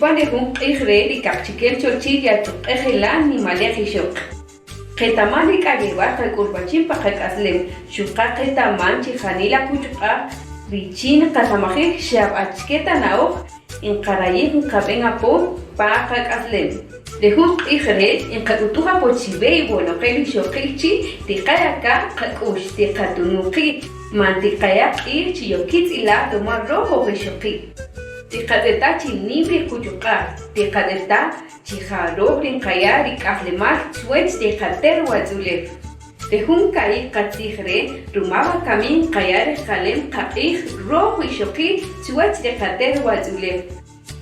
Chupan de un igre y capchiquel chochilla tu ejelan ni malejishok. Ketamani kageba kurbachin pakakaslem. Shuka ketaman chihanila kuchuka. Richin katamajik shab achketa naok. En karayik kabenga pon pakakaslem. De un igre en kakutuha pochibe y bueno kelishokichi de kayaka kakush de katunuki. Mantikayak ir chiyokit ila tomar rojo beshoki. Tikadeta chinibi kuchuka, tikadeta chiharo rinkaya rikahlemal chuech de kater wazulef. De hun kai katigre rumaba kamin kayar kalem kaih rojo ishoki chuech de kater wazulef.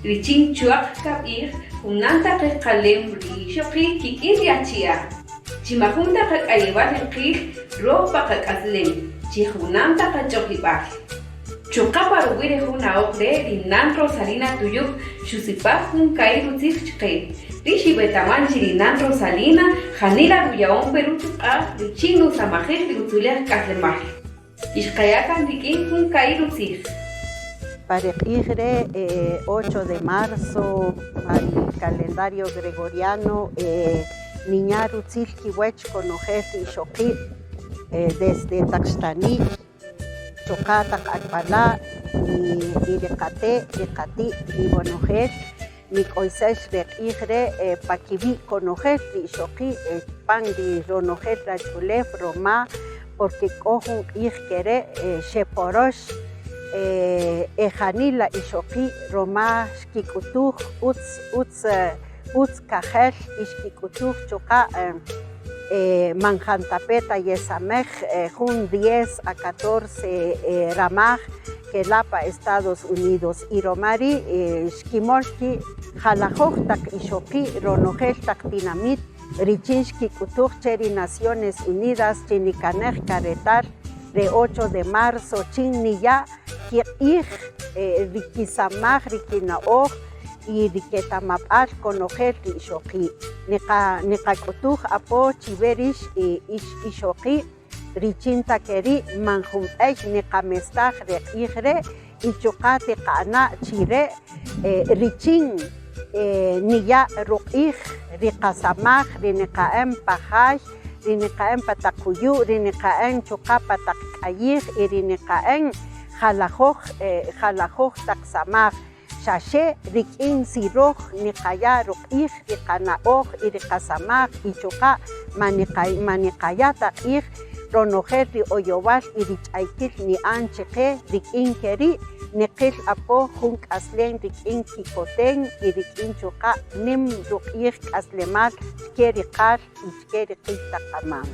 Richin chuak kabir unanta kalem rishoki kikir yachia. Chimahunda kakayeva rikih ropa kakaslem. Chihunanta kachokibak. Chukapa ruire huna okre dinan Rosalina tuyuk shusipah hun kairu tzikchke. Rishi betaman chirinan Rosalina janila ruyaon perutuka richinu samajir diutuliah kaslemah. Ishkayakan dikin hun kairu tzikch. Para Igre, 8 de marzo, al calendario gregoriano, Niñaru Tzilkiwech con Ojeti y Shokit, desde Taxtani, Chocatak Akpala, y Recate, Recati, y Bonojet, Nicoisesh de Igre, Paquivi Conojet, y Shoki, Pan de Ronojet, la Chulef, Roma, porque Kohun Igere, Sheporosh, Ejanila y Shoki, Roma, Shkikutuj, Utz Kajel, Ishkikutuj, Choca, Manjantapeta y Esamej, Jun 10 a 14 Ramaj, Kelapa, Estados Unidos, y Romari, Shkimolki, Jalajojtak y Shoki, Ronojejtak Dinamit, Richinski Kutuj, Cheri Naciones Unidas, Chinicanej Caretar, de 8 de marzo, Chinniya, Kirij, Rikisamaj, Rikinaoj, y Riketamapal con Ojeti y Shoki. Nikakutuj apo chiberish y Shoki, Richinta keri manjum eich nikamestaj de Igre, y Chocate kana chire, Richin, Niya Ruij, Rikasamaj, Rinikaem Pajaj, Rinikaem Patakuyu, Rinikaem Chocapa Takayij, y Rinikaem Jalajoj Taksamaj. Shashe, Rikin Siroj, Nikaya, Rokij, Rikanaoj, Irikasamaj, Ichoka, Manikayata, Ir, Ronojer, Oyobal, Irichaikil, Ni Ancheje, Rikin Keri, Nikil Apo, Junk Aslen, Rikin Kikoten, Irikin Choka, Nim Rokij, Aslemal, Keri Kar, Iskeri Kitakamam.